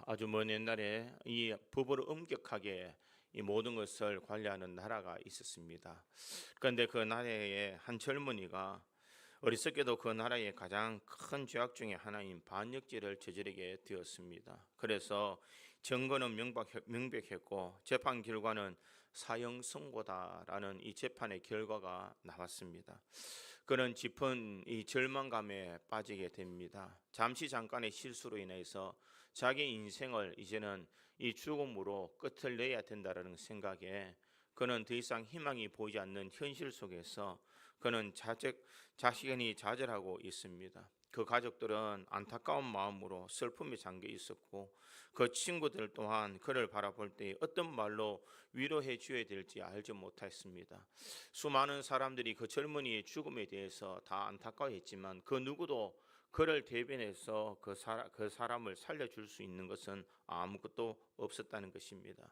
아주 먼 옛날에 이 법으로 엄격하게 이 모든 것을 관리하는 나라가 있었습니다. 그런데 그 나라에 한 젊은이가 어리석게도 그 나라의 가장 큰 죄악 중에 하나인 반역죄를 저지르게 되었습니다. 그래서 증거는 명백했고 재판 결과는 사형 선고다라는 이 재판의 결과가 나왔습니다. 그는 깊은 이 절망감에 빠지게 됩니다. 잠깐의 실수로 인해서 자기 인생을 이제는 이 죽음으로 끝을 내야 된다는 생각에 그는 더 이상 희망이 보이지 않는 현실 속에서 그는 자신이 좌절하고 있습니다. 그 가족들은 안타까운 마음으로 슬픔에 잠겨 있었고 그 친구들 또한 그를 바라볼 때 어떤 말로 위로해 줘야 될지 알지 못했습니다. 수많은 사람들이 그 젊은이의 죽음에 대해서 다 안타까워했지만 그 누구도 그를 대변해서 그 사람을 살려줄 수 있는 것은 아무것도 없었다는 것입니다.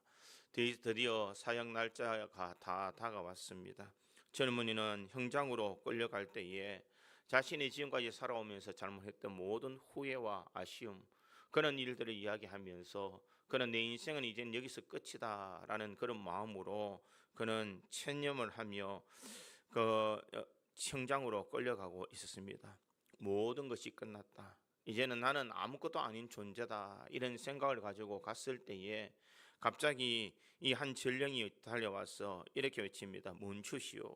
드디어 사형 날짜가 다 다가왔습니다. 젊은이는 형장으로 끌려갈 때에 자신이 지금까지 살아오면서 잘못했던 모든 후회와 아쉬움, 그런 일들을 이야기하면서 그는 내 인생은 이젠 여기서 끝이다라는 그런 마음으로 그는 체념을 하며 그 형장으로 끌려가고 있었습니다. 모든 것이 끝났다. 이제는 나는 아무것도 아닌 존재다. 이런 생각을 가지고 갔을 때에 갑자기 이 한 전령이 달려와서 이렇게 외칩니다. 멈추시오.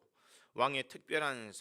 왕의 특별한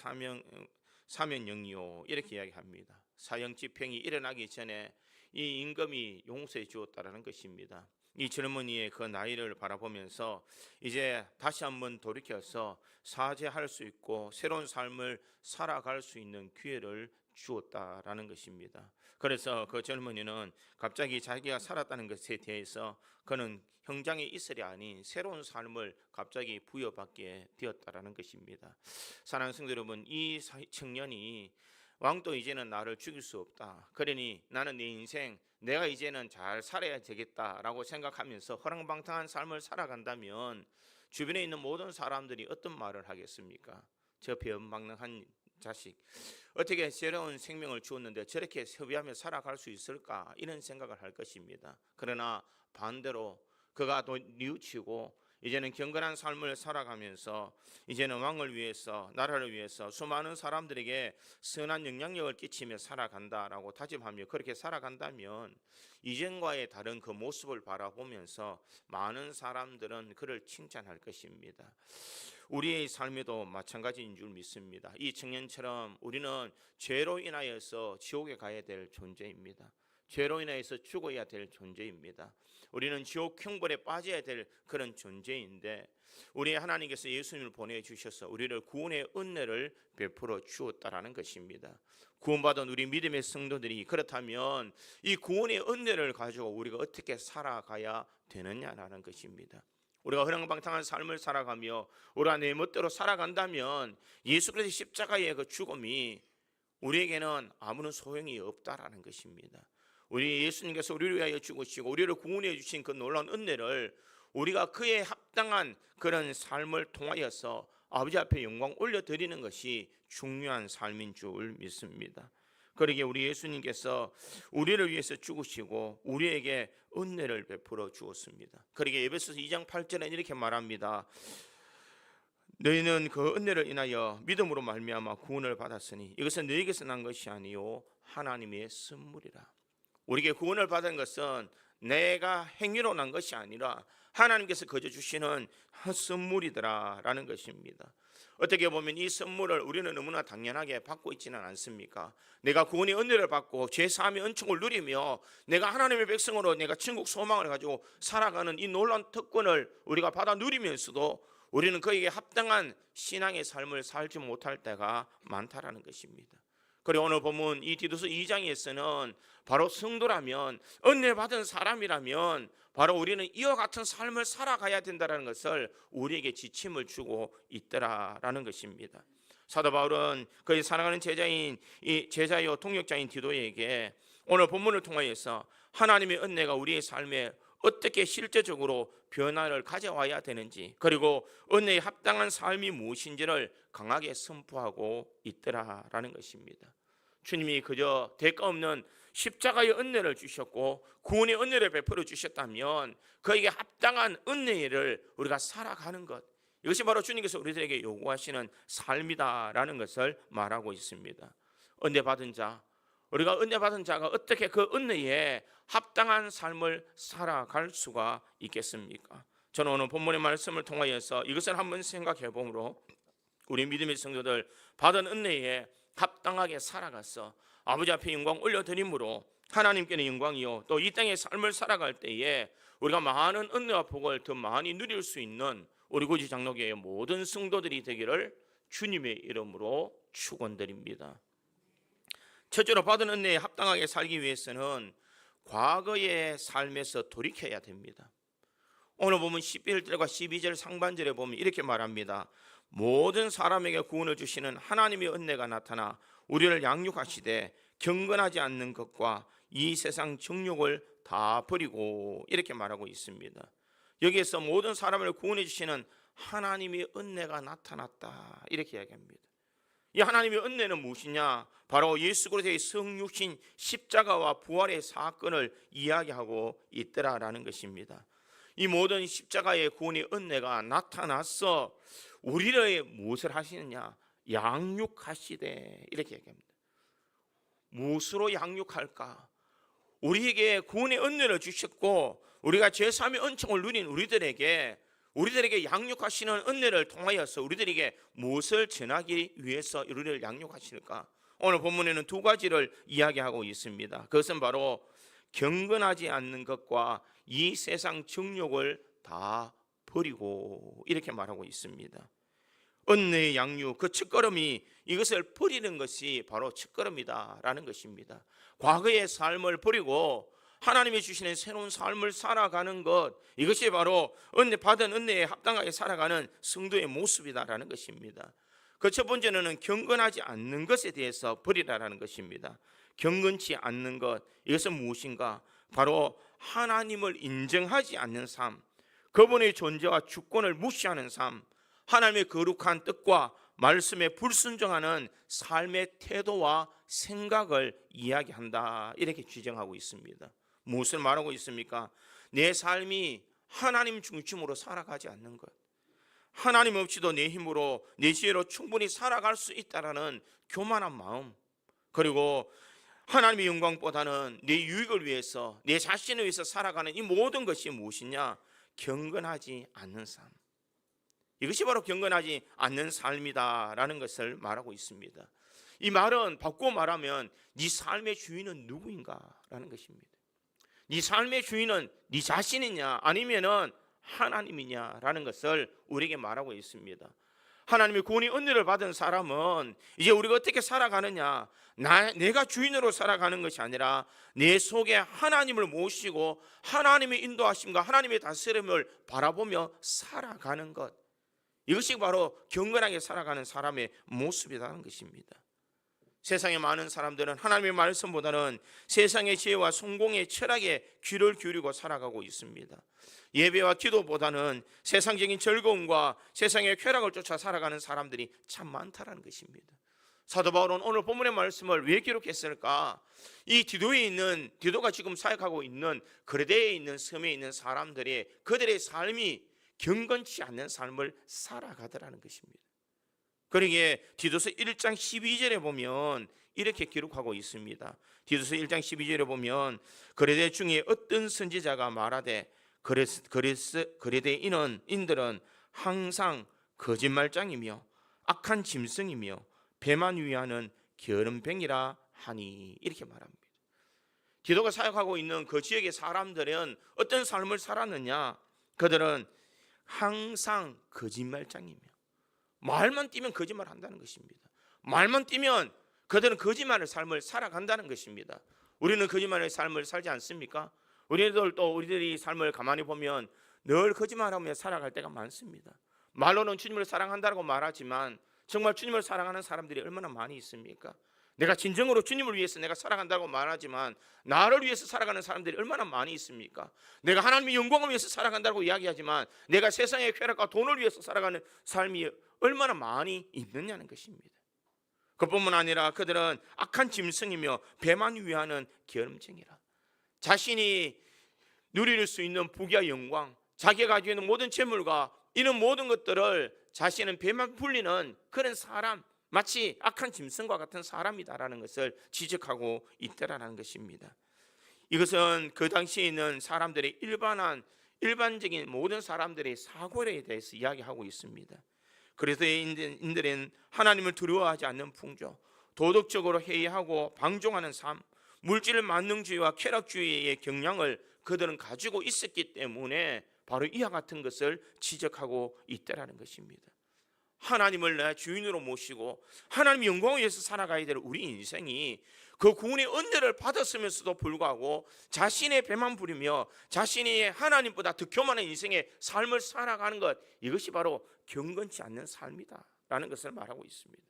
사면령이요. 이렇게 이야기합니다. 사형 집행이 일어나기 전에 이 임금이 용서해 주었다라는 것입니다. 이 젊은이의 그 나이를 바라보면서 이제 다시 한번 돌이켜서 사죄할 수 있고 새로운 삶을 살아갈 수 있는 기회를 주었다라는 것입니다. 그래서 그 젊은이는 갑자기 자기가 살았다는 것에 대해서 그는 형장에 있으리 아닌 새로운 삶을 갑자기 부여받게 되었다라는 것입니다. 사랑하는 성도 여러분, 이 청년이 왕도 이제는 나를 죽일 수 없다. 그러니 나는 내 인생 내가 이제는 잘 살아야 되겠다라고 생각하면서 허랑방탕한 삶을 살아간다면 주변에 있는 모든 사람들이 어떤 말을 하겠습니까? 저 배은망덕한 자식, 어떻게 새로운 생명을 주었는데 저렇게 소비하며 살아갈 수 있을까? 이런 생각을 할 것입니다. 그러나 반대로 그가 또 뉘우치고 이제는 경건한 삶을 살아가면서 이제는 왕을 위해서, 나라를 위해서 수많은 사람들에게 선한 영향력을 끼치며 살아간다라고 다짐하며 그렇게 살아간다면 이전과의 다른 그 모습을 바라보면서 많은 사람들은 그를 칭찬할 것입니다. 우리의 삶에도 마찬가지인 줄 믿습니다. 이 청년처럼 우리는 죄로 인하여서 지옥에 가야 될 존재입니다. 죄로 인해서 죽어야 될 존재입니다. 우리는 지옥 형벌에 빠져야 될 그런 존재인데 우리 하나님께서 예수님을 보내주셔서 우리를 구원의 은혜를 베풀어 주었다라는 것입니다. 구원받은 우리 믿음의 성도들이 그렇다면 이 구원의 은혜를 가지고 우리가 어떻게 살아가야 되느냐라는 것입니다. 우리가 허랑방탕한 삶을 살아가며 우리가 내 멋대로 살아간다면 예수 그리스도의 십자가의 그 죽음이 우리에게는 아무런 소용이 없다라는 것입니다. 우리 예수님께서 우리를 위하여 죽으시고 우리를 구원해 주신 그 놀라운 은혜를 우리가 그에 합당한 그런 삶을 통하여서 아버지 앞에 영광 올려드리는 것이 중요한 삶인 줄 믿습니다. 그러기에 우리 예수님께서 우리를 위해서 죽으시고 우리에게 은혜를 베풀어 주었습니다. 그러기에 에베소서 2장 8절에 이렇게 말합니다. 너희는 그 은혜를 인하여 믿음으로 말미암아 구원을 받았으니 이것은 너희에게서 난 것이 아니요 하나님의 선물이라. 우리에게 구원을 받은 것은 내가 행위로 난 것이 아니라 하나님께서 거저 주시는 선물이더라라는 것입니다. 어떻게 보면 이 선물을 우리는 너무나 당연하게 받고 있지는 않습니까? 내가 구원의 은혜를 받고 죄사함의 은총을 누리며 내가 하나님의 백성으로 내가 천국 소망을 가지고 살아가는 이 놀라운 특권을 우리가 받아 누리면서도 우리는 그에게 합당한 신앙의 삶을 살지 못할 때가 많다라는 것입니다. 그리고 오늘 보면 이 디도서 2장에서는 바로 성도라면 은혜 받은 사람이라면 바로 우리는 이와 같은 삶을 살아가야 된다는 것을 우리에게 지침을 주고 있더라라는 것입니다. 사도 바울은 그의 사랑하는 제자요 동역자인 디도에게 오늘 본문을 통하여서 하나님의 은혜가 우리의 삶에 어떻게 실제적으로 변화를 가져와야 되는지 그리고 은혜에 합당한 삶이 무엇인지를 강하게 선포하고 있더라라는 것입니다. 주님이 그저 대가 없는 십자가의 은혜를 주셨고 구원의 은혜를 베풀어 주셨다면 그에게 합당한 은혜를 우리가 살아가는 것, 이것이 바로 주님께서 우리들에게 요구하시는 삶이다라는 것을 말하고 있습니다. 은혜 받은 자, 우리가 은혜 받은 자가 어떻게 그 은혜에 합당한 삶을 살아갈 수가 있겠습니까? 저는 오늘 본문의 말씀을 통하여서 이것을 한번 생각해 보므로 우리 믿음의 성도들 받은 은혜에 합당하게 살아가서 아버지 앞에 영광 올려드림으로 하나님께는 영광이요 또 이 땅의 삶을 살아갈 때에 우리가 많은 은혜와 복을 더 많이 누릴 수 있는 우리 구지 장로교회의 모든 성도들이 되기를 주님의 이름으로 축원드립니다. 첫째로 받은 은혜에 합당하게 살기 위해서는 과거의 삶에서 돌이켜야 됩니다. 오늘 보면 11절과 12절 상반절에 보면 이렇게 말합니다. 모든 사람에게 구원을 주시는 하나님의 은혜가 나타나 우리를 양육하시되 경건하지 않는 것과 이 세상 정욕을 다 버리고, 이렇게 말하고 있습니다. 여기에서 모든 사람을 구원해 주시는 하나님의 은혜가 나타났다, 이렇게 이야기합니다. 이 하나님의 은혜는 무엇이냐? 바로 예수 그리스도의 성육신 십자가와 부활의 사건을 이야기하고 있더라라는 것입니다. 이 모든 십자가의 구원의 은혜가 나타나서 우리를 무엇을 하시느냐? 양육하시되, 이렇게 얘기합니다. 무엇으로 양육할까? 우리에게 구원의 은혜를 주셨고 우리가 제3의 은총을 누린 우리들에게 양육하시는 은혜를 통하여서 우리들에게 무엇을 전하기 위해서 우리를 양육하실까? 오늘 본문에는 두 가지를 이야기하고 있습니다. 그것은 바로 경건하지 않는 것과 이 세상 정욕을 다 버리고, 이렇게 말하고 있습니다. 은혜의 양육, 그 첫걸음이 이것을 버리는 것이 바로 첫걸음이다라는 것입니다. 과거의 삶을 버리고 하나님이 주시는 새로운 삶을 살아가는 것, 이것이 바로 받은 은혜에 합당하게 살아가는 성도의 모습이다라는 것입니다. 그 첫 번째는 경건하지 않는 것에 대해서 버리라라는 것입니다. 경건치 않는 것, 이것은 무엇인가? 바로 하나님을 인정하지 않는 삶, 그분의 존재와 주권을 무시하는 삶, 하나님의 거룩한 뜻과 말씀에 불순종하는 삶의 태도와 생각을 이야기한다, 이렇게 지정하고 있습니다. 무엇을 말하고 있습니까? 내 삶이 하나님 중심으로 살아가지 않는 것, 하나님 없이도 내 힘으로 내 지혜로 충분히 살아갈 수 있다라는 교만한 마음, 그리고 하나님의 영광보다는 내 유익을 위해서, 내 자신을 위해서 살아가는 이 모든 것이 무엇이냐? 경건하지 않는 삶, 이것이 바로 경건하지 않는 삶이다라는 것을 말하고 있습니다. 이 말은 바꾸어 말하면 네 삶의 주인은 누구인가라는 것입니다. 네 삶의 주인은 네 자신이냐 아니면은 하나님이냐라는 것을 우리에게 말하고 있습니다. 하나님의 구원의 은혜를 받은 사람은 이제 우리가 어떻게 살아가느냐, 내가 주인으로 살아가는 것이 아니라 내 속에 하나님을 모시고 하나님의 인도하심과 하나님의 다스림을 바라보며 살아가는 것, 이것이 바로 경건하게 살아가는 사람의 모습이라는 것입니다. 세상의 많은 사람들은 하나님의 말씀보다는 세상의 지혜와 성공의 철학에 귀를 기울이고 살아가고 있습니다. 예배와 기도보다는 세상적인 즐거움과 세상의 쾌락을 쫓아 살아가는 사람들이 참 많다라는 것입니다. 사도 바울은 오늘 본문의 말씀을 왜 기록했을까? 이 디도가 지금 사역하고 있는 그레데에 있는 섬에 있는 사람들이 그들의 삶이 경건치 않는 삶을 살아가더라는 것입니다. 그러기에 디도서 1장 12절에 보면 이렇게 기록하고 있습니다. 디도서 1장 12절에 보면 그레데 중에 어떤 선지자가 말하되 그레데인들은 항상 거짓말장이며 악한 짐승이며 배만 위하는 게으름뱅이라 하니, 이렇게 말합니다. 디도가 사역하고 있는 그 지역의 사람들은 어떤 삶을 살았느냐? 그들은 항상 거짓말장이며 말만 띄면 거짓말 한다는 것입니다. 말만 띄면 그들은 거짓말의 삶을 살아간다는 것입니다. 우리는 거짓말의 삶을 살지 않습니까? 우리들이 삶을 가만히 보면 늘 거짓말하며 살아갈 때가 많습니다. 말로는 주님을 사랑한다고 말하지만 정말 주님을 사랑하는 사람들이 얼마나 많이 있습니까? 내가 진정으로 주님을 위해서 내가 살아간다고 말하지만 나를 위해서 살아가는 사람들이 얼마나 많이 있습니까? 내가 하나님의 영광을 위해서 살아간다고 이야기하지만 내가 세상의 쾌락과 돈을 위해서 살아가는 삶이 얼마나 많이 있느냐는 것입니다. 그뿐만 아니라 그들은 악한 짐승이며 배만 위하는 게으름쟁이라. 자신이 누릴 수 있는 부귀와 영광, 자기가 가지고 있는 모든 재물과 이런 모든 것들을 자신은 배만 불리는 그런 사람, 마치 악한 짐승과 같은 사람이다라는 것을 지적하고 있다라는 것입니다. 이것은 그 당시에 있는 사람들의 일반적인 모든 사람들의 사고에 대해서 이야기하고 있습니다. 그래서 인들은 하나님을 두려워하지 않는 풍조, 도덕적으로 해이하고 방종하는 삶, 물질 만능주의와 쾌락주의의 경향을 그들은 가지고 있었기 때문에 바로 이와 같은 것을 지적하고 있다라는 것입니다. 하나님을 내 주인으로 모시고 하나님의 영광을 위해서 살아가야 될 우리 인생이 그 구원의 은혜를 받았으면서도 불구하고 자신의 배만 부리며 자신이 하나님보다 더 교만한 인생의 삶을 살아가는 것, 이것이 바로 경건치 않는 삶이다 라는 것을 말하고 있습니다.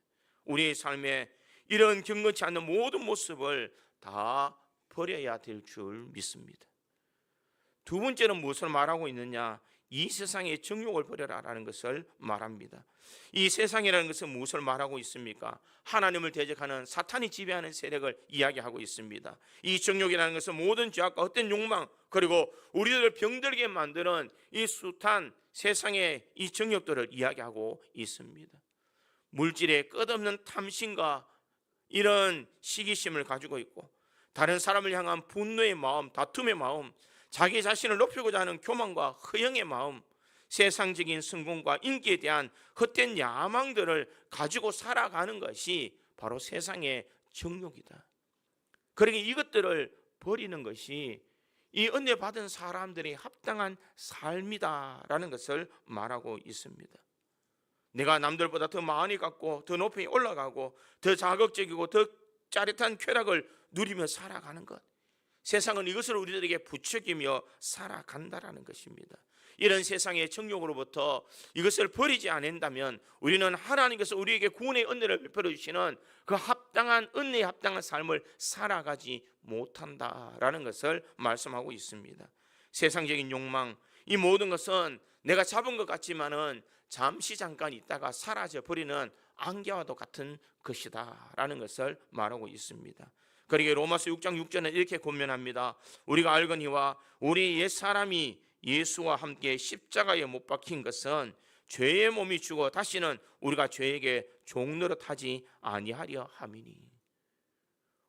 우리의 삶에 이런 경건치 않는 모든 모습을 다 버려야 될 줄 믿습니다. 두 번째는 무엇을 말하고 있느냐? 이 세상의 정욕을 버려라라는 것을 말합니다. 이 세상이라는 것은 무엇을 말하고 있습니까? 하나님을 대적하는 사탄이 지배하는 세력을 이야기하고 있습니다. 이 정욕이라는 것은 모든 죄악과 헛된 욕망, 그리고 우리들을 병들게 만드는 이 숱한 세상의 이 정욕들을 이야기하고 있습니다. 물질의 끝없는 탐심과 이런 시기심을 가지고 있고, 다른 사람을 향한 분노의 마음, 다툼의 마음, 자기 자신을 높이고자 하는 교만과 허영의 마음, 세상적인 성공과 인기에 대한 헛된 야망들을 가지고 살아가는 것이 바로 세상의 정욕이다. 그러니 이것들을 버리는 것이 이 은혜 받은 사람들이 합당한 삶이다라는 것을 말하고 있습니다. 내가 남들보다 더 많이 갖고 더 높이 올라가고 더 자극적이고 더 짜릿한 쾌락을 누리며 살아가는 것, 세상은 이것을 우리들에게 부추기며 살아간다라는 것입니다. 이런 세상의 정욕으로부터 이것을 버리지 않는다면 우리는 하나님께서 우리에게 구원의 은혜를 베풀어 주시는 그 합당한 은혜에 합당한 삶을 살아가지 못한다라는 것을 말씀하고 있습니다. 세상적인 욕망, 이 모든 것은 내가 잡은 것 같지만은 잠시 잠깐 있다가 사라져 버리는 안개와도 같은 것이다 라는 것을 말하고 있습니다. 그러기에 로마서 6장 6절은 이렇게 권면합니다. 우리가 알거니와 우리 옛사람이 예수와 함께 십자가에 못 박힌 것은 죄의 몸이 죽어 다시는 우리가 죄에게 종노릇하지 아니하려 함이니.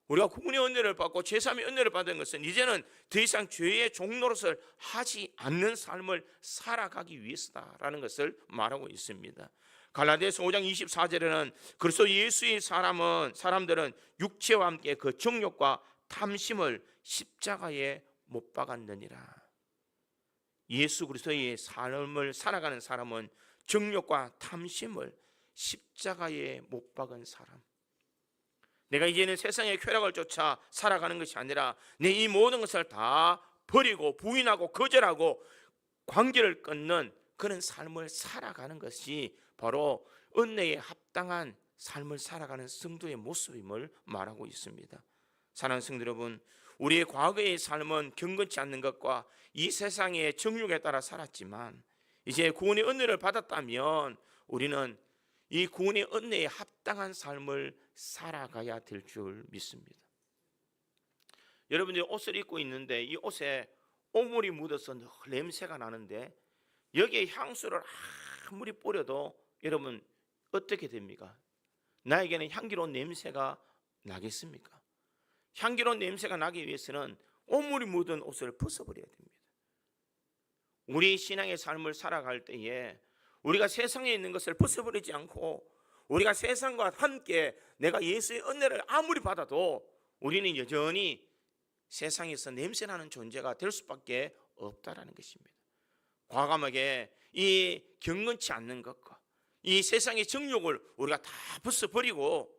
우리가 구원의 은혜를 받고 제3의 은혜를 받은 것은 이제는 더 이상 죄의 종노릇을 하지 않는 삶을 살아가기 위해서다라는 것을 말하고 있습니다. 갈라디아서 5장 24절에는 그리스도 예수의 사람들은 육체와 함께 그 정욕과 탐심을 십자가에 못 박았느니라. 예수 그리스도의 삶을 살아가는 사람은 정욕과 탐심을 십자가에 못 박은 사람. 내가 이제는 세상의 쾌락을 쫓아 살아가는 것이 아니라 내 이 모든 것을 다 버리고 부인하고 거절하고 관계를 끊는 그런 삶을 살아가는 것이 바로 은혜에 합당한 삶을 살아가는 성도의 모습임을 말하고 있습니다. 사랑하는 성도 여러분, 우리의 과거의 삶은 경건치 않는 것과 이 세상의 정욕에 따라 살았지만 이제 구원의 은혜를 받았다면 우리는 이 구원의 은혜에 합당한 삶을 살아가야 될 줄 믿습니다. 여러분들이 옷을 입고 있는데 이 옷에 오물이 묻어서 늘 냄새가 나는데 여기에 향수를 아무리 뿌려도 여러분 어떻게 됩니까? 나에게는 향기로운 냄새가 나겠습니까? 향기로운 냄새가 나기 위해서는 오물이 묻은 옷을 벗어버려야 됩니다. 우리 신앙의 삶을 살아갈 때에 우리가 세상에 있는 것을 벗어버리지 않고 우리가 세상과 함께 내가 예수의 은혜를 아무리 받아도 우리는 여전히 세상에서 냄새나는 존재가 될 수밖에 없다라는 것입니다. 과감하게 이 경건치 않는 것과 이 세상의 정욕을 우리가 다 벗어버리고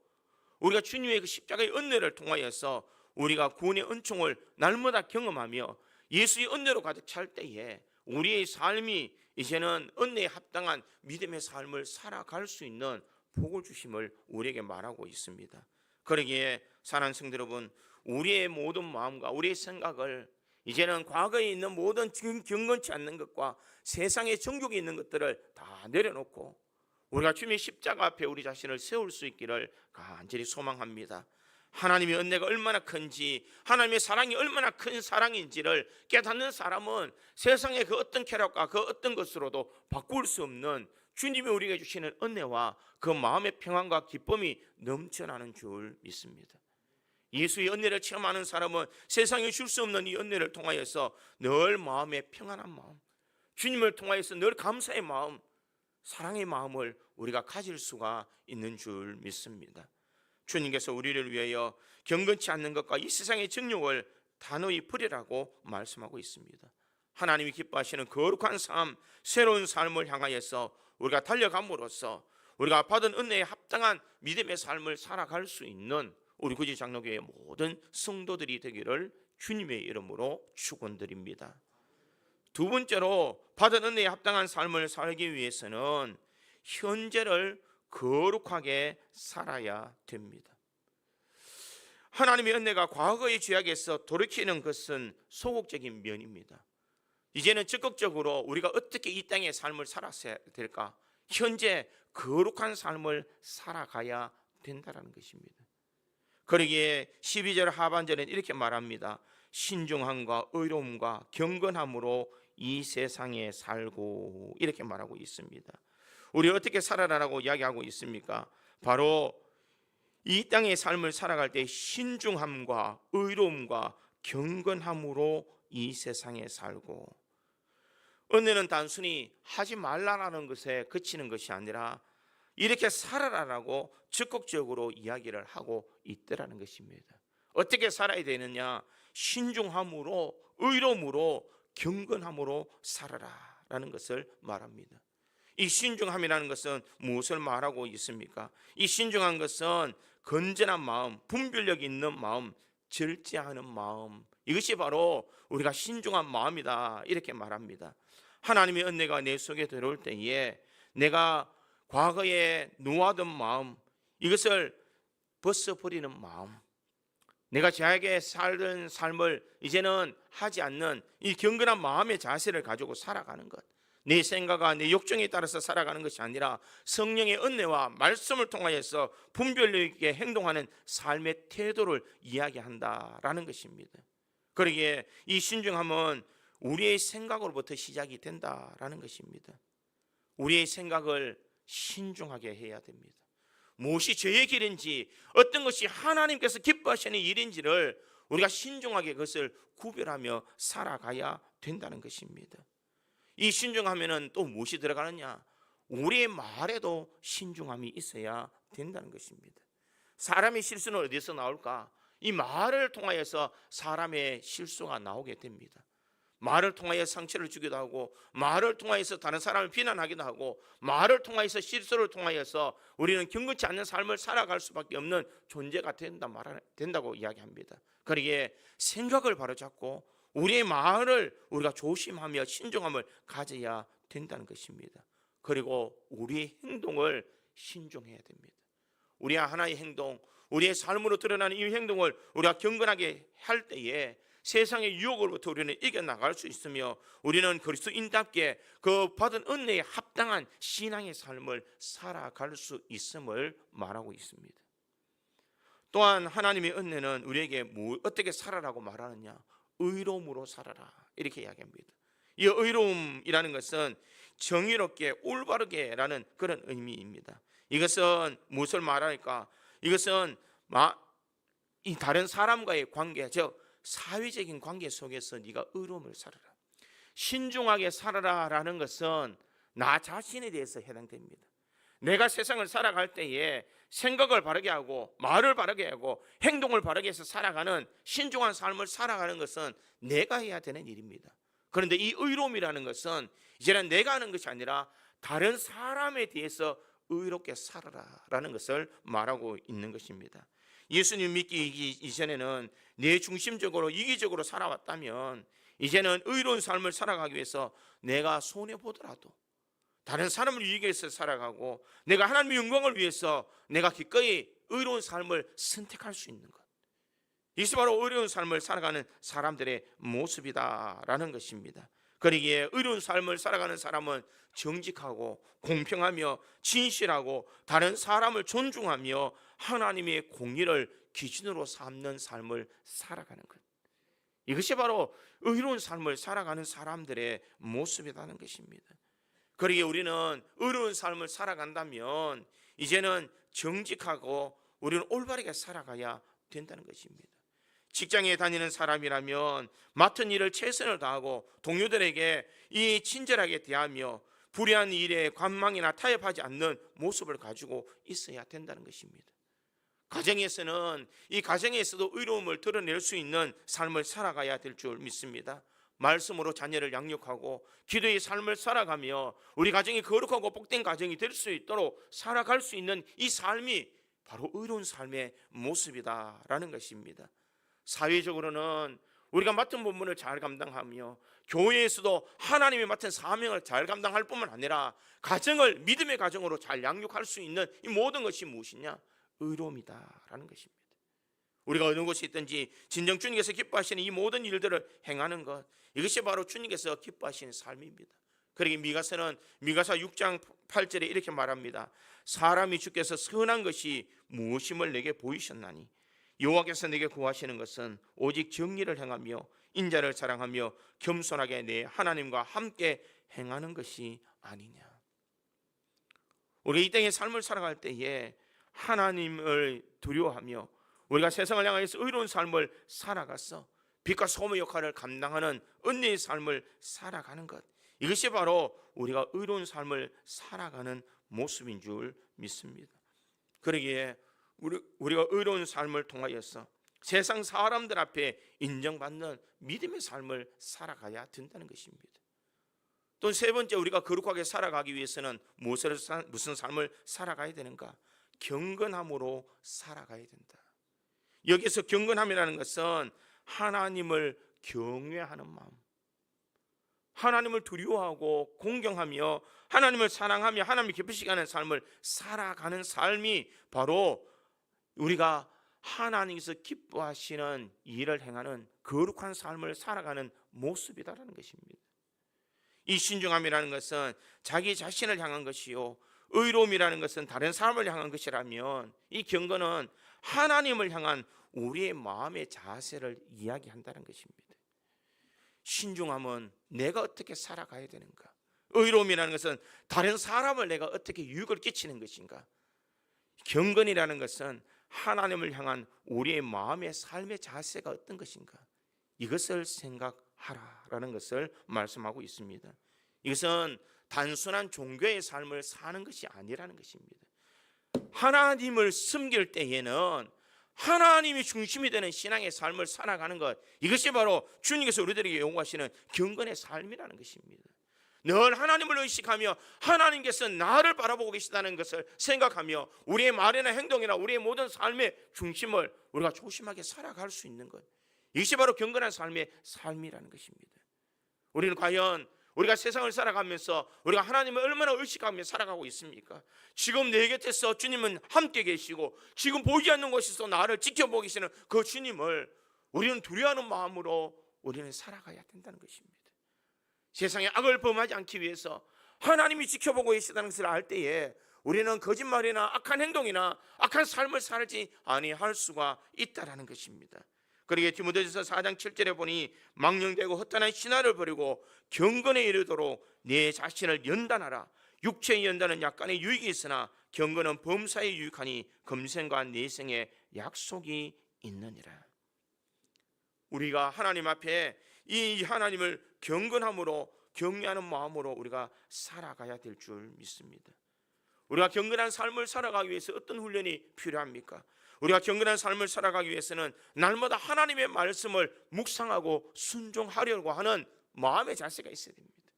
우리가 주님의 그 십자가의 은혜를 통하여서 우리가 구원의 은총을 날마다 경험하며 예수의 은혜로 가득 찰 때에 우리의 삶이 이제는 은혜에 합당한 믿음의 삶을 살아갈 수 있는 복을 주심을 우리에게 말하고 있습니다. 그러기에 사랑하는 성도 여러분, 우리의 모든 마음과 우리의 생각을 이제는 과거에 있는 모든 경건치 않는 것과 세상의 정욕이 있는 것들을 다 내려놓고 우리가 주님의 십자가 앞에 우리 자신을 세울 수 있기를 간절히 소망합니다. 하나님의 은혜가 얼마나 큰지, 하나님의 사랑이 얼마나 큰 사랑인지를 깨닫는 사람은 세상의 그 어떤 쾌락과 그 어떤 것으로도 바꿀 수 없는 주님이 우리에게 주시는 은혜와 그 마음의 평안과 기쁨이 넘쳐나는 줄 믿습니다. 예수의 은혜를 체험하는 사람은 세상에 줄 수 없는 이 은혜를 통하여서 늘 마음의 평안한 마음, 주님을 통하여서 늘 감사의 마음, 사랑의 마음을 우리가 가질 수가 있는 줄 믿습니다. 주님께서 우리를 위하여 경건치 않는 것과 이 세상의 정욕을 단호히 버리라고 말씀하고 있습니다. 하나님이 기뻐하시는 거룩한 삶, 새로운 삶을 향하여서 우리가 달려감으로써 우리가 받은 은혜에 합당한 믿음의 삶을 살아갈 수 있는 우리 구지 장로교회 모든 성도들이 되기를 주님의 이름으로 축원드립니다. 두 번째로 받은 은혜에 합당한 삶을 살기 위해서는 현재를 거룩하게 살아야 됩니다. 하나님의 은혜가 과거의 죄악에서 돌이키는 것은 소극적인 면입니다. 이제는 적극적으로 우리가 어떻게 이 땅의 삶을 살아야 될까? 현재 거룩한 삶을 살아가야 된다는 것입니다. 그러기에 12절 하반절에는 이렇게 말합니다. 신중함과 의로움과 경건함으로 이 세상에 살고, 이렇게 말하고 있습니다. 우리 어떻게 살아라라고 이야기하고 있습니까? 바로 이 땅의 삶을 살아갈 때 신중함과 의로움과 경건함으로 이 세상에 살고, 은혜는 단순히 하지 말라라는 것에 그치는 것이 아니라 이렇게 살아라라고 적극적으로 이야기를 하고 있더라는 것입니다. 어떻게 살아야 되느냐? 신중함으로, 의로움으로, 경건함으로 살아라라는 것을 말합니다. 이 신중함이라는 것은 무엇을 말하고 있습니까? 이 신중한 것은 건전한 마음, 분별력 있는 마음, 절제하는 마음, 이것이 바로 우리가 신중한 마음이다, 이렇게 말합니다. 하나님의 은혜가 내 속에 들어올 때에 내가 과거에 노하던 마음, 이것을 벗어버리는 마음, 내가 죄악에 살던 삶을 이제는 하지 않는 이 경건한 마음의 자세를 가지고 살아가는 것, 내 생각과 내 욕정에 따라서 살아가는 것이 아니라 성령의 은혜와 말씀을 통하여서 분별력 있게 행동하는 삶의 태도를 이야기한다라는 것입니다. 그러기에 이 신중함은 우리의 생각으로부터 시작이 된다라는 것입니다. 우리의 생각을 신중하게 해야 됩니다. 무엇이 죄의 길인지, 어떤 것이 하나님께서 기뻐하시는 일인지를 우리가 신중하게 그것을 구별하며 살아가야 된다는 것입니다. 이 신중하면은 또 무엇이 들어가느냐? 우리의 말에도 신중함이 있어야 된다는 것입니다. 사람의 실수는 어디서 나올까? 이 말을 통하여서 사람의 실수가 나오게 됩니다. 말을 통하여 상처를 주기도 하고, 말을 통하여서 다른 사람을 비난하기도 하고, 말을 통하여서 실수를 통하여서 우리는 경건치 않는 삶을 살아갈 수밖에 없는 존재가 된다고 이야기합니다. 그러기에 생각을 바로잡고 우리의 말을 우리가 조심하며 신중함을 가져야 된다는 것입니다. 그리고 우리의 행동을 신중해야 됩니다. 우리의 하나의 행동, 우리의 삶으로 드러나는 이 행동을 우리가 경건하게 할 때에 세상의 유혹으로부터 우리는 이겨나갈 수 있으며, 우리는 그리스도인답게 그 받은 은혜에 합당한 신앙의 삶을 살아갈 수 있음을 말하고 있습니다. 또한 하나님의 은혜는 우리에게 어떻게 살아라고 말하느냐? 의로움으로 살아라, 이렇게 이야기합니다. 이 의로움이라는 것은 정의롭게 올바르게라는 그런 의미입니다. 이것은 무엇을 말하니까? 이것은 이 다른 사람과의 관계, 즉 사회적인 관계 속에서 네가 의로움을 살아라, 신중하게 살아라라는 것은 나 자신에 대해서 해당됩니다. 내가 세상을 살아갈 때에 생각을 바르게 하고, 말을 바르게 하고, 행동을 바르게 해서 살아가는 신중한 삶을 살아가는 것은 내가 해야 되는 일입니다. 그런데 이 의로움이라는 것은 이제는 내가 하는 것이 아니라 다른 사람에 대해서 의롭게 살아라라는 것을 말하고 있는 것입니다. 예수님 믿기 이전에는 내 중심적으로 이기적으로 살아왔다면, 이제는 의로운 삶을 살아가기 위해서 내가 손해보더라도 다른 사람을 위하기 위해서 살아가고, 내가 하나님의 영광을 위해서 내가 기꺼이 의로운 삶을 선택할 수 있는 것, 이것이 바로 의로운 삶을 살아가는 사람들의 모습이다라는 것입니다. 그러기에 의로운 삶을 살아가는 사람은 정직하고 공평하며 진실하고 다른 사람을 존중하며 하나님의 공의를 기준으로 삼는 삶을 살아가는 것, 이것이 바로 의로운 삶을 살아가는 사람들의 모습이라는 것입니다. 그러기에 우리는 의로운 삶을 살아간다면 이제는 정직하고 우리는 올바르게 살아가야 된다는 것입니다. 직장에 다니는 사람이라면 맡은 일을 최선을 다하고 동료들에게 이 친절하게 대하며 불의한 일에 관망이나 타협하지 않는 모습을 가지고 있어야 된다는 것입니다. 가정에서는 이 가정에서도 의로움을 드러낼 수 있는 삶을 살아가야 될 줄 믿습니다. 말씀으로 자녀를 양육하고 기도의 삶을 살아가며 우리 가정이 거룩하고 복된 가정이 될 수 있도록 살아갈 수 있는 이 삶이 바로 의로운 삶의 모습이다라는 것입니다. 사회적으로는 우리가 맡은 본분을 잘 감당하며 교회에서도 하나님이 맡은 사명을 잘 감당할 뿐만 아니라 가정을 믿음의 가정으로 잘 양육할 수 있는 이 모든 것이 무엇이냐? 의로움이다라는 것입니다. 우리가 어느 곳에 있든지 진정 주님께서 기뻐하시는 이 모든 일들을 행하는 것, 이것이 바로 주님께서 기뻐하시는 삶입니다. 그러기 미가서는 미가서 6장 8절에 이렇게 말합니다. 사람이 주께서 선한 것이 무엇임을 내게 보이셨나니 여호와께서 내게 구하시는 것은 오직 정의를 행하며 인자를 사랑하며 겸손하게 내 하나님과 함께 행하는 것이 아니냐. 우리 이 땅의 삶을 살아갈 때에 하나님을 두려워하며 우리가 세상을 향해서 의로운 삶을 살아가서 빛과 소금의 역할을 감당하는 은혜의 삶을 살아가는 것, 이것이 바로 우리가 의로운 삶을 살아가는 모습인 줄 믿습니다. 그러기에 우리가 의로운 삶을 통하여서 세상 사람들 앞에 인정받는 믿음의 삶을 살아가야 된다는 것입니다. 또 세 번째, 우리가 거룩하게 살아가기 위해서는 무슨 삶을 살아가야 되는가? 경건함으로 살아가야 된다. 여기서 경건함이라는 것은 하나님을 경외하는 마음, 하나님을 두려워하고 공경하며 하나님을 사랑하며 하나님을 기쁘시게 하는 삶을 살아가는 삶이 바로 우리가 하나님께서 기뻐하시는 일을 행하는 거룩한 삶을 살아가는 모습이다라는 것입니다. 이 신중함이라는 것은 자기 자신을 향한 것이요, 의로움이라는 것은 다른 사람을 향한 것이라면 이 경건은 하나님을 향한 우리의 마음의 자세를 이야기한다는 것입니다. 신중함은 내가 어떻게 살아가야 되는가? 의로움이라는 것은 다른 사람을 내가 어떻게 유익을 끼치는 것인가? 경건이라는 것은 하나님을 향한 우리의 마음의 삶의 자세가 어떤 것인가? 이것을 생각하라라는 것을 말씀하고 있습니다. 이것은 단순한 종교의 삶을 사는 것이 아니라는 것입니다. 하나님을 섬길 때에는 하나님이 중심이 되는 신앙의 삶을 살아가는 것, 이것이 바로 주님께서 우리들에게 요구하시는 경건의 삶이라는 것입니다. 늘 하나님을 의식하며 하나님께서 나를 바라보고 계시다는 것을 생각하며 우리의 말이나 행동이나 우리의 모든 삶의 중심을 우리가 조심하게 살아갈 수 있는 것, 이것이 바로 경건한 삶의 삶이라는 것입니다. 우리는 과연 우리가 세상을 살아가면서 우리가 하나님을 얼마나 의식하며 살아가고 있습니까? 지금 내 곁에서 주님은 함께 계시고 지금 보이지 않는 곳에서 나를 지켜보고 계시는 그 주님을 우리는 두려워하는 마음으로 우리는 살아가야 된다는 것입니다. 세상에 악을 범하지 않기 위해서 하나님이 지켜보고 계시다는 것을 알 때에 우리는 거짓말이나 악한 행동이나 악한 삶을 살지 아니할 수가 있다라는 것입니다. 그러기에 디모데전서 4장 7절에 보니 망령되고 허탄한 신화를 버리고 경건에 이르도록 내 자신을 연단하라. 육체의 연단은 약간의 유익이 있으나 경건은 범사에 유익하니 금생과 내생에 약속이 있느니라. 우리가 하나님 앞에 이 하나님을 경건함으로 경외하는 마음으로 우리가 살아가야 될 줄 믿습니다. 우리가 경건한 삶을 살아가기 위해서 어떤 훈련이 필요합니까? 우리가 경건한 삶을 살아가기 위해서는 날마다 하나님의 말씀을 묵상하고 순종하려고 하는 마음의 자세가 있어야 됩니다.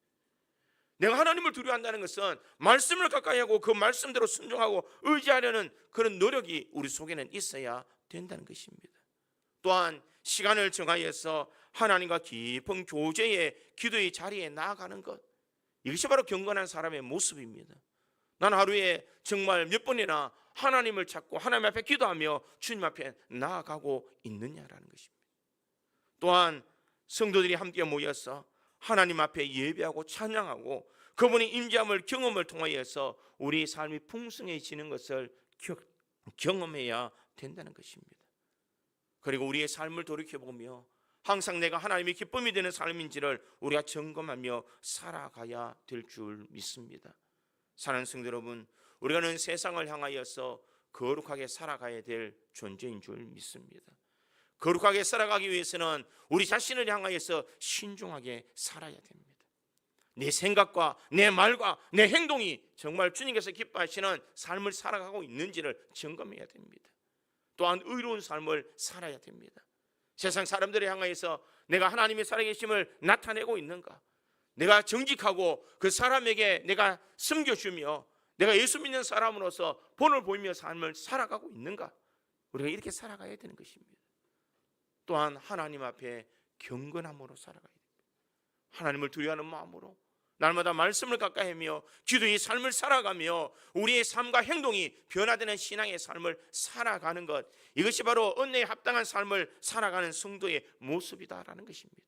내가 하나님을 두려워한다는 것은 말씀을 가까이 하고 그 말씀대로 순종하고 의지하려는 그런 노력이 우리 속에는 있어야 된다는 것입니다. 또한 시간을 정하여서 하나님과 깊은 교제의 기도의 자리에 나아가는 것, 이것이 바로 경건한 사람의 모습입니다. 난 하루에 정말 몇 번이나 하나님을 찾고 하나님 앞에 기도하며 주님 앞에 나아가고 있느냐라는 것입니다. 또한 성도들이 함께 모여서 하나님 앞에 예배하고 찬양하고 그분의 임재함을 경험을 통하여서 우리 삶이 풍성해지는 것을 경험해야 된다는 것입니다. 그리고 우리의 삶을 돌이켜보며 항상 내가 하나님의 기쁨이 되는 삶인지를 우리가 점검하며 살아가야 될 줄 믿습니다. 사랑하는 성도 여러분, 우리는 세상을 향하여서 거룩하게 살아가야 될 존재인 줄 믿습니다. 거룩하게 살아가기 위해서는 우리 자신을 향하여서 신중하게 살아야 됩니다. 내 생각과 내 말과 내 행동이 정말 주님께서 기뻐하시는 삶을 살아가고 있는지를 점검해야 됩니다. 또한 의로운 삶을 살아야 됩니다. 세상 사람들을 향하여서 내가 하나님의 살아계심을 나타내고 있는가? 내가 정직하고 그 사람에게 내가 섬겨주며 내가 예수 믿는 사람으로서 본을 보이며 삶을 살아가고 있는가? 우리가 이렇게 살아가야 되는 것입니다. 또한 하나님 앞에 경건함으로 살아가야 됩니다. 하나님을 두려워하는 마음으로 날마다 말씀을 가까이 하며 기도의 삶을 살아가며 우리의 삶과 행동이 변화되는 신앙의 삶을 살아가는 것, 이것이 바로 은혜에 합당한 삶을 살아가는 성도의 모습이다라는 것입니다.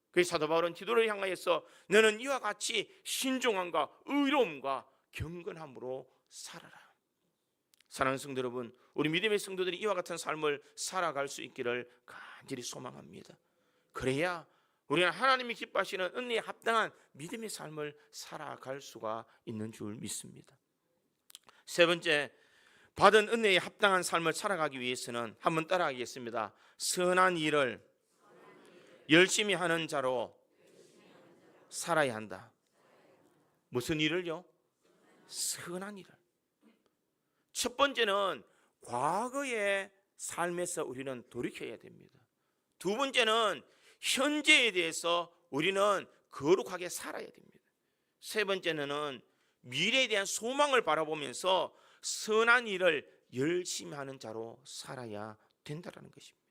그래서 사도 바울은 디도를 향하여서 너는 이와 같이 신중함과 의로움과 경건함으로 살아라. 사랑하는 성도 여러분, 우리 믿음의 성도들이 이와 같은 삶을 살아갈 수 있기를 간절히 소망합니다. 그래야 우리는 하나님이 기뻐하시는 은혜에 합당한 믿음의 삶을 살아갈 수가 있는 줄 믿습니다. 세 번째, 받은 은혜에 합당한 삶을 살아가기 위해서는 한번 따라하겠습니다. 선한 일을 열심히 하는 자로 살아야 한다. 무슨 일을요? 선한 일을. 첫 번째는 과거의 삶에서 우리는 돌이켜야 됩니다. 두 번째는 현재에 대해서 우리는 거룩하게 살아야 됩니다. 세 번째는 미래에 대한 소망을 바라보면서 선한 일을 열심히 하는 자로 살아야 된다는 것입니다.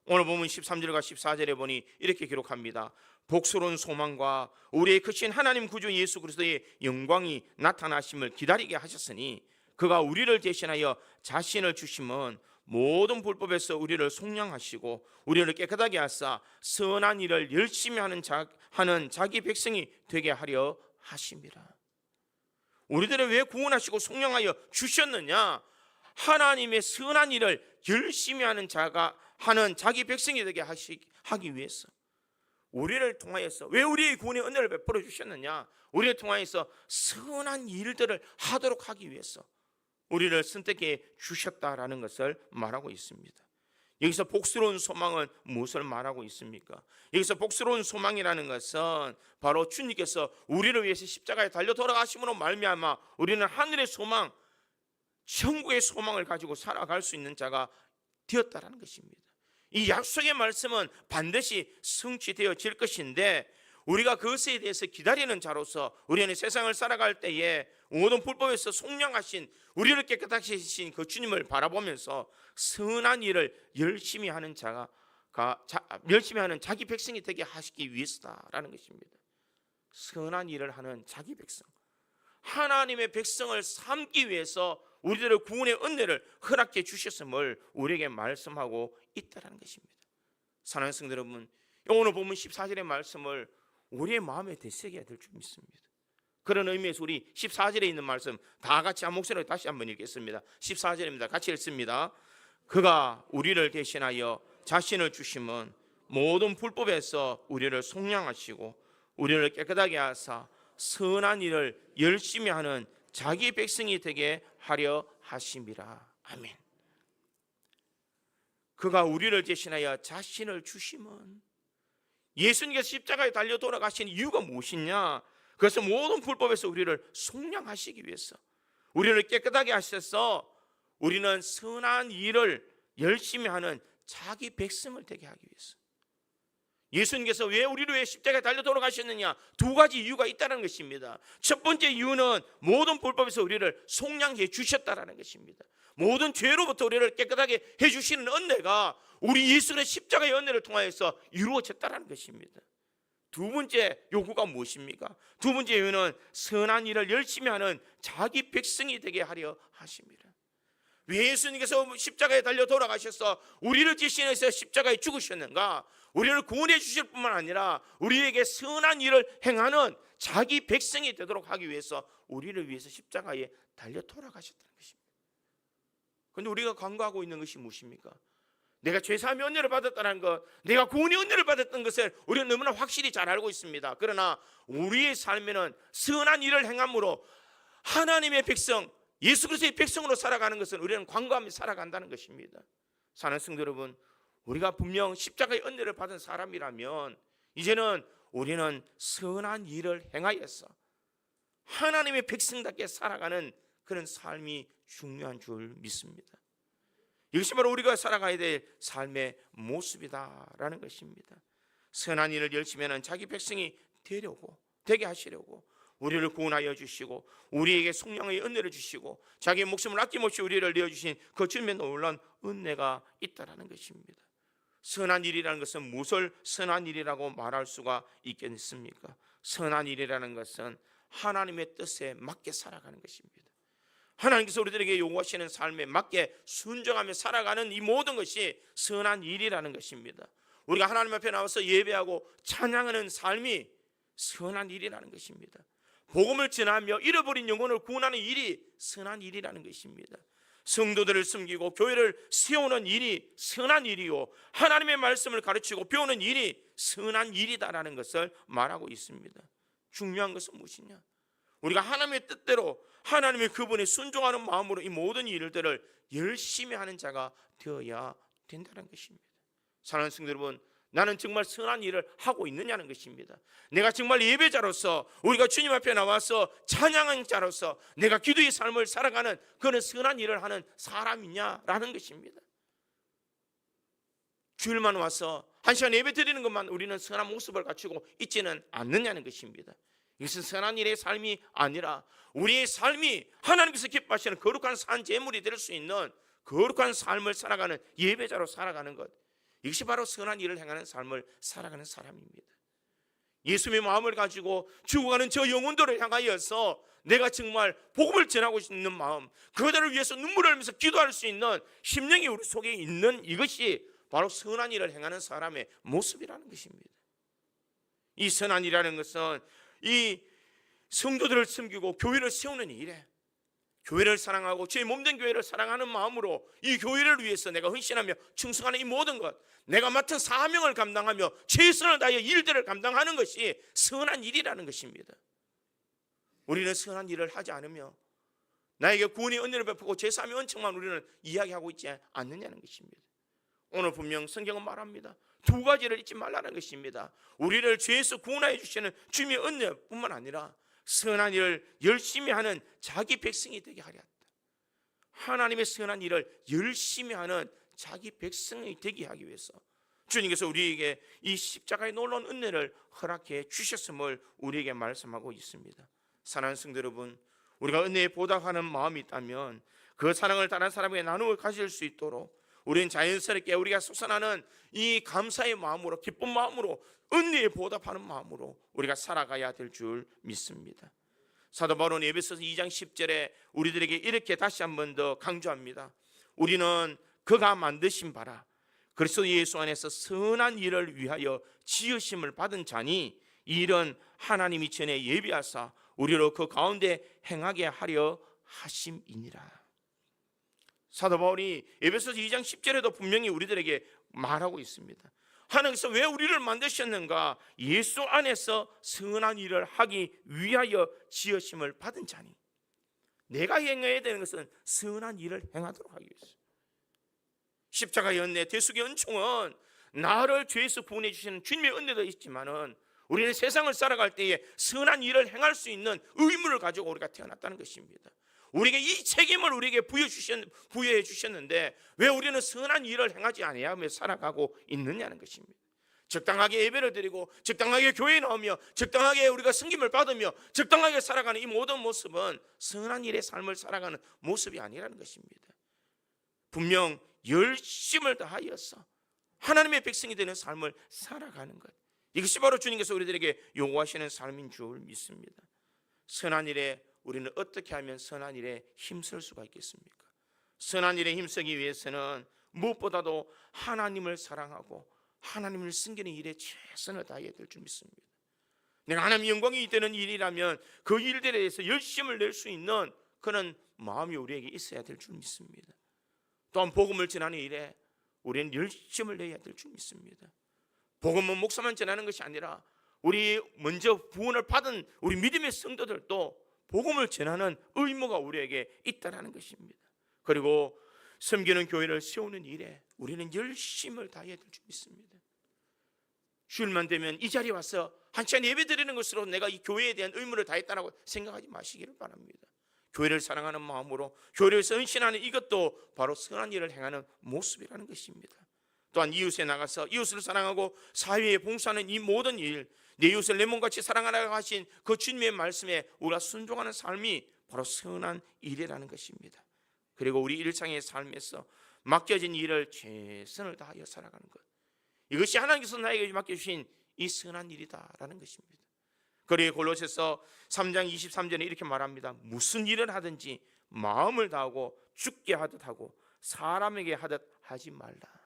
오늘 보면 13절과 14절에 보니 이렇게 기록합니다. 복스러운 소망과 우리의 크신 하나님 구주 예수 그리스도의 영광이 나타나심을 기다리게 하셨으니 그가 우리를 대신하여 자신을 주심은 모든 불법에서 우리를 속량하시고 우리를 깨끗하게 하사 선한 일을 열심히 하는 자기 백성이 되게 하려 하심이라. 우리들을 왜 구원하시고 속량하여 주셨느냐? 하나님의 선한 일을 열심히 하는 자기 백성이 되게 하기 위해서. 우리를 통하여서 왜 우리의 구원의 은혜를 베풀어 주셨느냐? 우리를 통하여서 선한 일들을 하도록 하기 위해서 우리를 선택해 주셨다라는 것을 말하고 있습니다. 여기서 복스러운 소망은 무엇을 말하고 있습니까? 여기서 복스러운 소망이라는 것은 바로 주님께서 우리를 위해서 십자가에 달려 돌아가심으로 말미암아 우리는 하늘의 소망, 천국의 소망을 가지고 살아갈 수 있는 자가 되었다라는 것입니다. 이 약속의 말씀은 반드시 성취되어질 것인데 우리가 그것에 대해서 기다리는 자로서 우리는 세상을 살아갈 때에 모든 불법에서 속량하신 우리를 깨끗하게 하신 그 주님을 바라보면서 선한 일을 열심히 하는 열심히 하는 자기 백성이 되게 하시기 위해서다라는 것입니다. 선한 일을 하는 자기 백성, 하나님의 백성을 삼기 위해서 우리들의 구원의 은혜를 허락해 주셨음을 우리에게 말씀하고 있다는 것입니다. 사랑하는 성도 여러분, 오늘 보면 14절의 말씀을 우리의 마음에 되새겨야 될 줄 믿습니다. 그런 의미에서 우리 14절에 있는 말씀 다 같이 한 목소리로 다시 한번 읽겠습니다. 14절입니다. 같이 읽습니다. 그가 우리를 대신하여 자신을 주심은 모든 불법에서 우리를 속량하시고 우리를 깨끗하게 하사 선한 일을 열심히 하는 자기 백성이 되게 하려 하심이라. 아멘. 그가 우리를 대신하여 자신을 주심은, 예수님께서 십자가에 달려 돌아가신 이유가 무엇이냐? 그것은 모든 불법에서 우리를 속량하시기 위해서, 우리를 깨끗하게 하셔서 우리는 선한 일을 열심히 하는 자기 백성을 되게 하기 위해서. 예수님께서 왜 우리를 위해 십자가에 달려 돌아가셨느냐? 두 가지 이유가 있다는 것입니다. 첫 번째 이유는 모든 불법에서 우리를 속량해 주셨다는 것입니다. 모든 죄로부터 우리를 깨끗하게 해주시는 은혜가 우리 예수의 십자가의 은혜를 통하여서 이루어졌다는 것입니다. 두 번째 요구가 무엇입니까? 두 번째 이유는 선한 일을 열심히 하는 자기 백성이 되게 하려 하십니다. 왜 예수님께서 십자가에 달려 돌아가셔서 우리를 대신해서 십자가에 죽으셨는가? 우리를 구원해 주실 뿐만 아니라 우리에게 선한 일을 행하는 자기 백성이 되도록 하기 위해서 우리를 위해서 십자가에 달려 돌아가셨다는 것입니다. 그런데 우리가 간과하고 있는 것이 무엇입니까? 내가 죄사함의 은혜를 받았다는 것, 내가 구원의 은혜를 받았던 것을 우리는 너무나 확실히 잘 알고 있습니다. 그러나 우리의 삶에는 선한 일을 행함으로 하나님의 백성, 예수 그리스도의 백성으로 살아가는 것은 우리는 간과하며 살아간다는 것입니다. 사랑하는 성도 여러분, 우리가 분명 십자가의 은혜를 받은 사람이라면 이제는 우리는 선한 일을 행하여서 하나님의 백성답게 살아가는 그런 삶이 중요한 줄 믿습니다. 이것이 바로 우리가 살아가야 될 삶의 모습이다라는 것입니다. 선한 일을 열심히 하는 자기 백성이 되게 하시려고 우리를 구원하여 주시고 우리에게 성령의 은혜를 주시고 자기의 목숨을 아낌없이 우리를 내어주신 그 주님의 놀라운 은혜가 있다라는 것입니다. 선한 일이라는 것은 무엇을 선한 일이라고 말할 수가 있겠습니까? 선한 일이라는 것은 하나님의 뜻에 맞게 살아가는 것입니다. 하나님께서 우리들에게 요구하시는 삶에 맞게 순종하며 살아가는 이 모든 것이 선한 일이라는 것입니다. 우리가 하나님 앞에 나와서 예배하고 찬양하는 삶이 선한 일이라는 것입니다. 복음을 전하며 잃어버린 영혼을 구원하는 일이 선한 일이라는 것입니다. 성도들을 섬기고 교회를 세우는 일이 선한 일이요, 하나님의 말씀을 가르치고 배우는 일이 선한 일이다라는 것을 말하고 있습니다. 중요한 것은 무엇이냐? 우리가 하나님의 뜻대로 하나님의 그분에 순종하는 마음으로 이 모든 일들을 열심히 하는 자가 되어야 된다는 것입니다. 사랑하는 성도 여러분, 나는 정말 선한 일을 하고 있느냐는 것입니다. 내가 정말 예배자로서 우리가 주님 앞에 나와서 찬양하는 자로서 내가 기도의 삶을 살아가는 그런 선한 일을 하는 사람이냐라는 것입니다. 주일만 와서 한 시간 예배 드리는 것만 우리는 선한 모습을 갖추고 있지는 않느냐는 것입니다. 이것은 선한 일의 삶이 아니라 우리의 삶이 하나님께서 기뻐하시는 거룩한 산 제물이 될 수 있는 거룩한 삶을 살아가는 예배자로 살아가는 것, 이것이 바로 선한 일을 행하는 삶을 살아가는 사람입니다. 예수님의 마음을 가지고 죽어가는 저 영혼들을 향하여서 내가 정말 복음을 전하고 있는 마음, 그들을 위해서 눈물을 흘리면서 기도할 수 있는 심령이 우리 속에 있는 이것이 바로 선한 일을 행하는 사람의 모습이라는 것입니다. 이 선한 일이라는 것은 이 성도들을 섬기고 교회를 세우는 일에, 교회를 사랑하고 제 몸된 교회를 사랑하는 마음으로 이 교회를 위해서 내가 헌신하며 충성하는 이 모든 것, 내가 맡은 사명을 감당하며 최선을 다하여 일들을 감당하는 것이 선한 일이라는 것입니다. 우리는 선한 일을 하지 않으며 나에게 구원의 은혜를 베푸고 제3의 은총만 우리는 이야기하고 있지 않느냐는 것입니다. 오늘 분명 성경은 말합니다. 두 가지를 잊지 말라는 것입니다. 우리를 죄에서 구원하여 주시는 주님의 은혜뿐만 아니라 선한 일을 열심히 하는 자기 백성이 되게 하려 한다. 하나님의 선한 일을 열심히 하는 자기 백성이 되게 하기 위해서 주님께서 우리에게 이 십자가의 놀라운 은혜를 허락해 주셨음을 우리에게 말씀하고 있습니다. 사랑하는 성도 여러분, 우리가 은혜에 보답하는 마음이 있다면 그 사랑을 다른 사람에게 나누어 가질 수 있도록 우리는 자연스럽게 우리가 솟아나는 이 감사의 마음으로, 기쁜 마음으로, 은혜에 보답하는 마음으로 우리가 살아가야 될 줄 믿습니다. 사도 바울은 에베소서 2장 10절에 우리들에게 이렇게 다시 한 번 더 강조합니다. 우리는 그가 만드신 바라 그리스도 예수 안에서 선한 일을 위하여 지으심을 받은 자니 이 일은 하나님이 전에 예비하사 우리로 그 가운데 행하게 하려 하심이니라. 사도 바울이 에베소서 2장 10절에도 분명히 우리들에게 말하고 있습니다. 하나님께서 왜 우리를 만드셨는가? 예수 안에서 선한 일을 하기 위하여 지으심을 받은 자니, 내가 행해야 되는 것은 선한 일을 행하도록 하기 위해서. 십자가의 은혜, 대속의 은총은 나를 죄에서 구원해 주시는 주님의 은혜도 있지만은 우리는 세상을 살아갈 때에 선한 일을 행할 수 있는 의무를 가지고 우리가 태어났다는 것입니다. 우리에게 이 책임을 우리에게 부여해 주셨는데 왜 우리는 선한 일을 행하지 아니하며 살아가고 있느냐는 것입니다. 적당하게 예배를 드리고 적당하게 교회에 나오며 적당하게 우리가 섬김을 받으며 적당하게 살아가는 이 모든 모습은 선한 일의 삶을 살아가는 모습이 아니라는 것입니다. 분명 열심을 다하여서 하나님의 백성이 되는 삶을 살아가는 것, 이것이 바로 주님께서 우리들에게 요구하시는 삶인 줄 믿습니다. 선한 일에 우리는 어떻게 하면 선한 일에 힘쓸 수가 있겠습니까? 선한 일에 힘쓰기 위해서는 무엇보다도 하나님을 사랑하고 하나님을 섬기는 일에 최선을 다해야 될 줄 믿습니다. 내가 하나님 영광이 되는 일이라면 그 일들에 대해서 열심을 낼 수 있는 그런 마음이 우리에게 있어야 될 줄 믿습니다. 또한 복음을 전하는 일에 우리는 열심을 내야 될 줄 믿습니다. 복음은 목사만 전하는 것이 아니라 우리 먼저 구원을 받은 우리 믿음의 성도들도 복음을 전하는 의무가 우리에게 있다는 것입니다. 그리고 섬기는 교회를 세우는 일에 우리는 열심을 다해야 될 줄 믿습니다. 주일만 되면 이 자리에 와서 한 시간 예배 드리는 것으로 내가 이 교회에 대한 의무를 다했다고 생각하지 마시기를 바랍니다. 교회를 사랑하는 마음으로 교회를 헌신하는 이것도 바로 선한 일을 행하는 모습이라는 것입니다. 또한 이웃에 나가서 이웃을 사랑하고 사회에 봉사하는 이 모든 일, 내 이웃을 내 몸같이 사랑하라고 하신 그 주님의 말씀에 우리가 순종하는 삶이 바로 선한 일이라는 것입니다. 그리고 우리 일상의 삶에서 맡겨진 일을 최선을 다하여 살아가는 것, 이것이 하나님께서 나에게 맡겨주신 이 선한 일이다라는 것입니다. 그리고 골로새서 3장 23절에 이렇게 말합니다. 무슨 일을 하든지 마음을 다하고 죽게 하듯 하고 사람에게 하듯 하지 말라.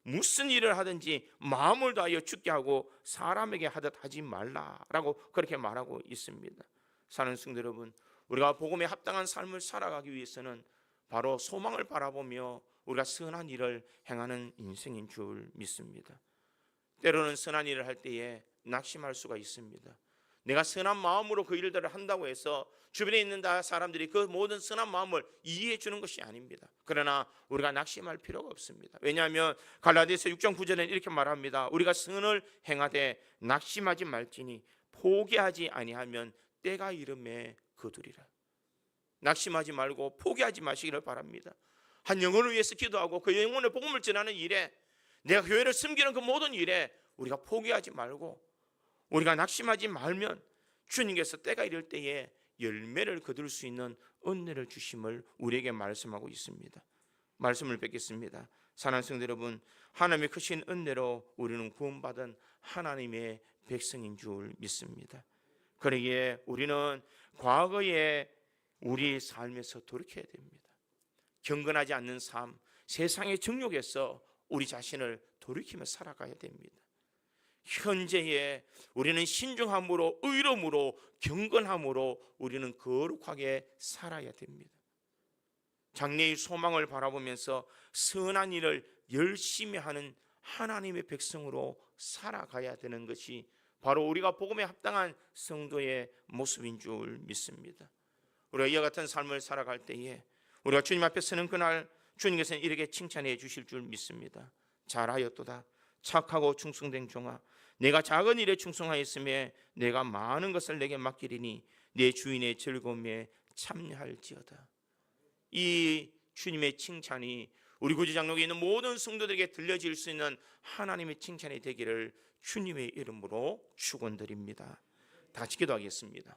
무슨 일을 하든지 마음을 다하여 죽게 하고 사람에게 하듯 하지 말라라고 그렇게 말하고 있습니다. 사랑하는 성도 여러분, 우리가 복음에 합당한 삶을 살아가기 위해서는 바로 소망을 바라보며 우리가 선한 일을 행하는 인생인 줄 믿습니다. 때로는 선한 일을 할 때에 낙심할 수가 있습니다. 내가 선한 마음으로 그 일들을 한다고 해서 주변에 있는 사람들이 그 모든 선한 마음을 이해해 주는 것이 아닙니다. 그러나 우리가 낙심할 필요가 없습니다. 왜냐하면 갈라디아서 6장 9절에 이렇게 말합니다. 우리가 선을 행하되 낙심하지 말지니 포기하지 아니하면 때가 이름에 거두리라. 낙심하지 말고 포기하지 마시기를 바랍니다. 한 영혼을 위해서 기도하고 그 영혼의 복음을 전하는 일에, 내가 교회를 섬기는 그 모든 일에 우리가 포기하지 말고 우리가 낙심하지 말면 주님께서 때가 이를 때에 열매를 거둘 수 있는 은혜를 주심을 우리에게 말씀하고 있습니다. 말씀을 뵙겠습니다. 사랑하는 성도 여러분, 하나님의 크신 은혜로 우리는 구원받은 하나님의 백성인 줄 믿습니다. 그러기에 우리는 과거에 우리 삶에서 돌이켜야 됩니다. 경건하지 않는 삶, 세상의 정욕에서 우리 자신을 돌이키며 살아가야 됩니다. 현재에 우리는 신중함으로, 의로움으로, 경건함으로 우리는 거룩하게 살아야 됩니다. 장래의 소망을 바라보면서 선한 일을 열심히 하는 하나님의 백성으로 살아가야 되는 것이 바로 우리가 복음에 합당한 성도의 모습인 줄 믿습니다. 우리가 이와 같은 삶을 살아갈 때에 우리가 주님 앞에 서는 그날 주님께서는 이렇게 칭찬해 주실 줄 믿습니다. 잘하였도다 착하고 충성된 종아, 내가 작은 일에 충성하였으며 내가 많은 것을 내게 맡기리니 내 주인의 즐거움에 참여할지어다. 이 주님의 칭찬이 우리 구주장로에 있는 모든 성도들에게 들려질 수 있는 하나님의 칭찬이 되기를 주님의 이름으로 축원드립니다. 다 같이 기도하겠습니다.